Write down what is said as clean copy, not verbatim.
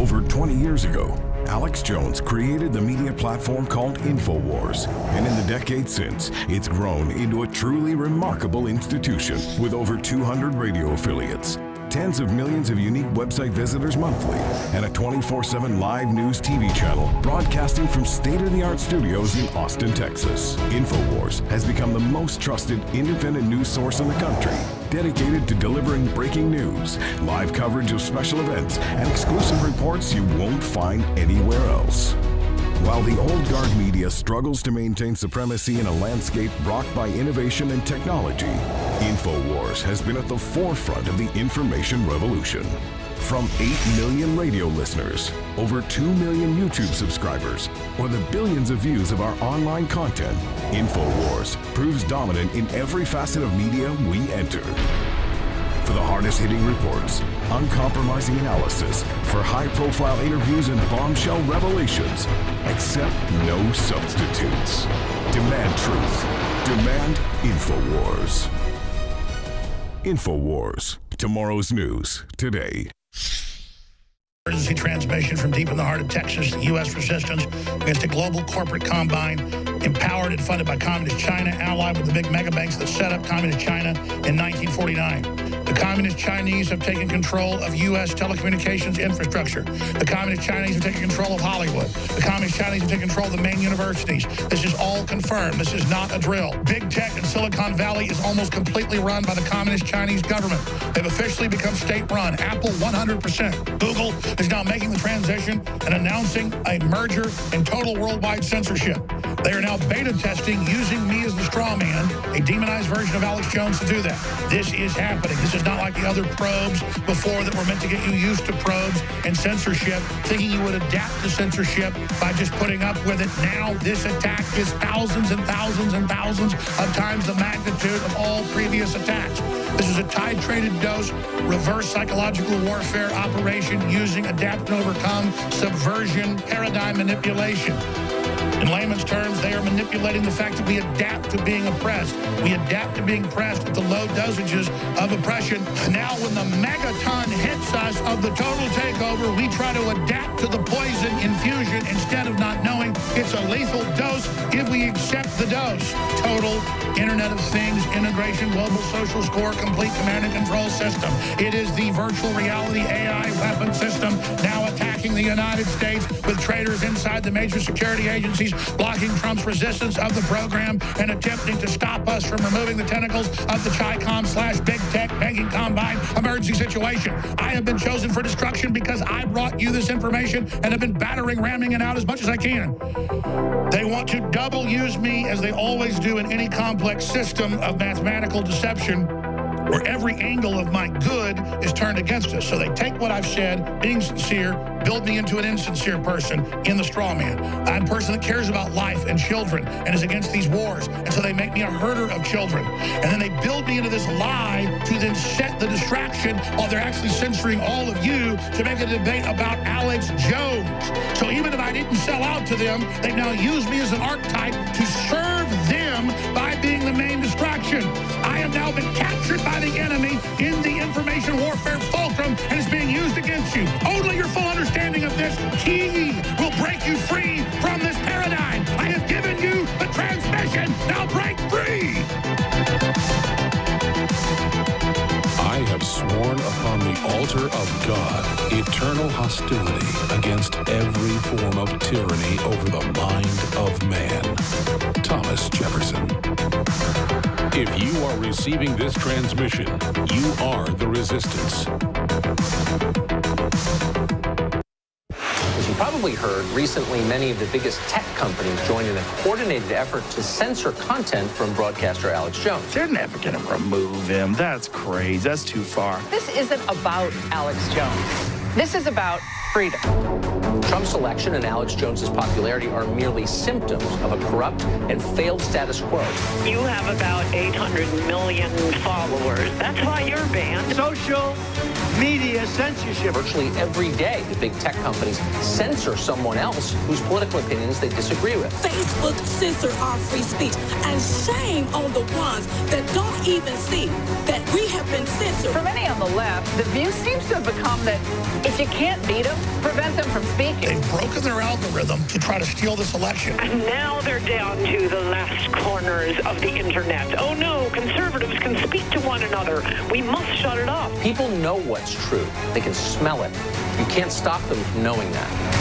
Over 20 years ago, Alex Jones created the media platform called InfoWars, and in the decades since, it's grown into a truly remarkable institution with over 200 radio affiliates, tens of millions of unique website visitors monthly, and a 24/7 live news TV channel broadcasting from state-of-the-art studios in Austin, Texas. InfoWars has become the most trusted independent news source in the country, dedicated to delivering breaking news, live coverage of special events, and exclusive reports you won't find anywhere else. While the old guard media struggles to maintain supremacy in a landscape rocked by innovation and technology, InfoWars has been at the forefront of the information revolution. From 8 million radio listeners, over 2 million YouTube subscribers, or the billions of views of our online content, InfoWars proves dominant in every facet of media we enter. For the hardest-hitting reports, uncompromising analysis, for high-profile interviews and bombshell revelations, accept no substitutes. Demand truth. Demand InfoWars. InfoWars. Tomorrow's news today. Emergency transmission from deep in the heart of Texas. U.S. resistance against a global corporate combine empowered and funded by Communist China, allied with the big mega banks that set up Communist China in 1949. The Communist Chinese have taken control of U.S. telecommunications infrastructure. The Communist Chinese have taken control of Hollywood. The Communist Chinese have taken control of the main universities. This is all confirmed. This is not a drill. Big tech in Silicon Valley is almost completely run by the Communist Chinese government. They've officially become state-run. Apple, 100%. Google is now making the transition and announcing a merger and total worldwide censorship. They are now beta testing using me as the straw man, a demonized version of Alex Jones, to do that. This is happening. This is not like the other probes before that were meant to get you used to probes and censorship, thinking you would adapt to censorship by just putting up with it. Now this attack is thousands and thousands and thousands of times the magnitude of all previous attacks. This is a titrated dose, reverse psychological warfare operation using adapt and overcome subversion paradigm manipulation. In layman's terms, they are manipulating the fact that we adapt to being oppressed. We adapt to being pressed at the low dosages of oppression. Now when the megaton hits us of the total takeover, we try to adapt to the poison infusion instead of not knowing it's a lethal dose if we accept the dose. Total Internet of Things, integration, global social score, complete command and control system. It is the virtual reality AI weapon system now attacking the United States with traitors inside the major security agencies, blocking Trump's resistance of the program and attempting to stop us from removing the tentacles of the Chi-Com/Big Tech banking combine emergency situation. I have been chosen for destruction because I brought you this information and have been ramming it out as much as I can. They want to double use me, as they always do in any complex system of mathematical deception, where every angle of my good is turned against us. So they take what I've said, being sincere, build me into an insincere person in the straw man. I'm a person that cares about life and children and is against these wars. And so they make me a herder of children. And then they build me into this lie to then set the distraction while they're actually censoring all of you to make a debate about Alex Jones. So even if I didn't sell out to them, they now use me as an archetype to serve them by being the main distraction. I have now been captured by the enemy in the information warfare fulcrum and is being used against you. Only your full understanding of this key will break you free from this paradigm. I have given you the transmission. Now break free. I have sworn upon the altar of God eternal hostility against every form of tyranny over the mind of man. Thomas Jefferson. If you are receiving this transmission, you are the resistance. As you probably heard, recently many of the biggest tech companies joined in a coordinated effort to censor content from broadcaster Alex Jones. They're never going to remove him. That's crazy. That's too far. This isn't about Alex Jones. This is about freedom. Trump's election and Alex Jones's popularity are merely symptoms of a corrupt and failed status quo. You have about 800 million followers. That's why you're banned. Social media censorship. Virtually every day, the big tech companies censor someone else whose political opinions they disagree with. Facebook censored our free speech, and shame on the ones that don't even see that we have been censored. For many on the left, the view seems to have become that if you can't beat them, prevent them from speaking. They've broken their algorithm to try to steal this election. And now they're down to the last corners of the internet. Oh no, conservatives can speak to one another. We must shut it off. People know what's true. They can smell it. You can't stop them from knowing that.